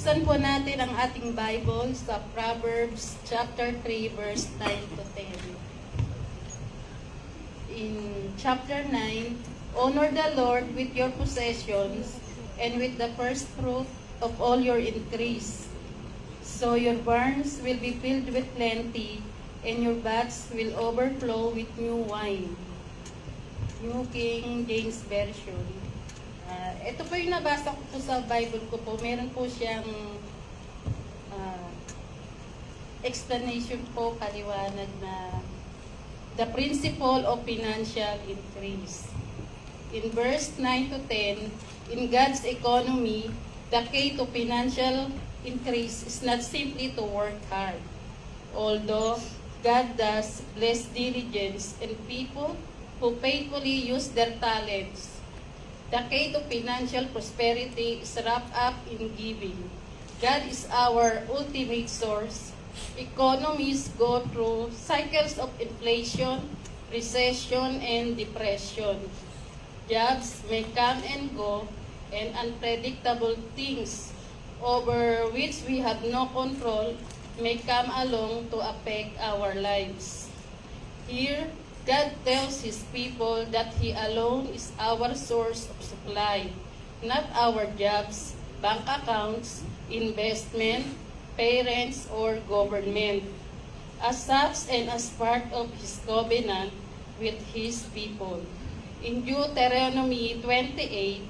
Buksan po natin ang ating Bible sa Proverbs chapter 3 verse 9 to 10. In chapter 9, honor the Lord with your possessions and with the first fruit of all your increase. So your barns will be filled with plenty and your vats will overflow with new wine. New King James Version. Ito po yung nabasa ko po sa Bible ko po. Meron po siyang explanation po, kaliwanag na the principle of financial increase. In verse 9 to 10, in God's economy, the key to financial increase is not simply to work hard. Although God does bless diligence and people who faithfully use their talents, the key to financial prosperity is wrapped up in giving. God is our ultimate source. Economies go through cycles of inflation, recession, and depression. Jobs may come and go, and unpredictable things over which we have no control may come along to affect our lives. Here, God tells His people that He alone is our source of supply, not our jobs, bank accounts, investment, parents, or government. As such and as part of His covenant with His people. In Deuteronomy 28,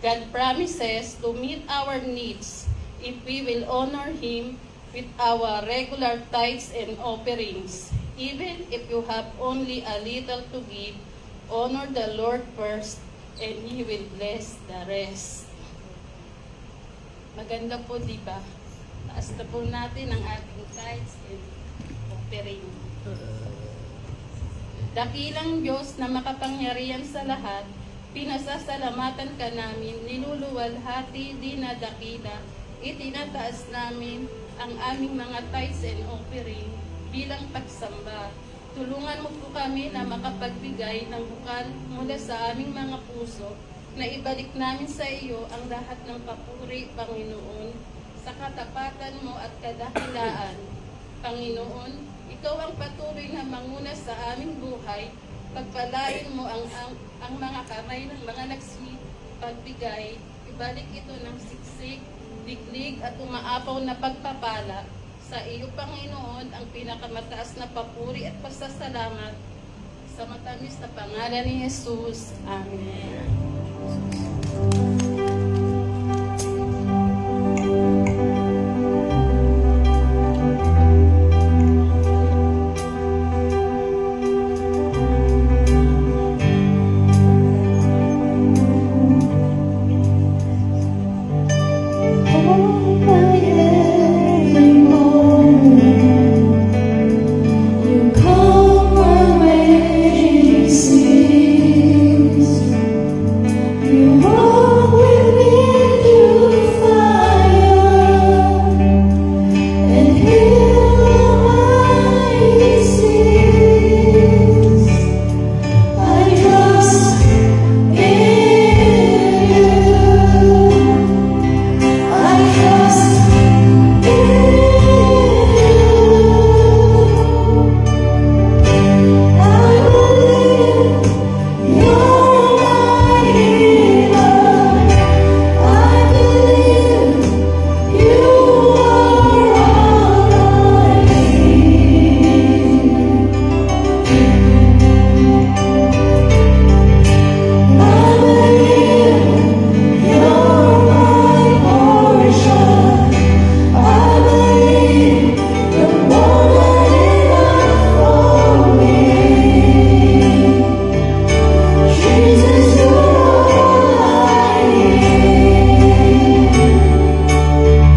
God promises to meet our needs if we will honor Him with our regular tithes and offerings. Even if you have only a little to give, honor the Lord first, and He will bless the rest. Maganda po, di ba? Taas na po natin ang ating tithes and offering. Dakilang Diyos na makapangyarihan sa lahat, pinasasalamatan ka namin, niluluwalhati, dinadakila, itinataas namin ang aming mga tithes and offering bilang pagsamba. Tulungan mo po kami na makapagbigay ng bukal mula sa aming mga puso na ibalik namin sa iyo ang lahat ng papuri, Panginoon, sa katapatan mo at kadakilaan. Panginoon, ikaw ang patuloy na manguna sa aming buhay. Pagpalain mo ang mga kamay ng mga nagsipagbigay. Ibalik ito ng siksik, diglig at umaapaw na pagpapala. Sa iyo, Panginoon, ang pinakamataas na papuri at pasasalamat sa matamis na pangalan ni Jesus. Amen.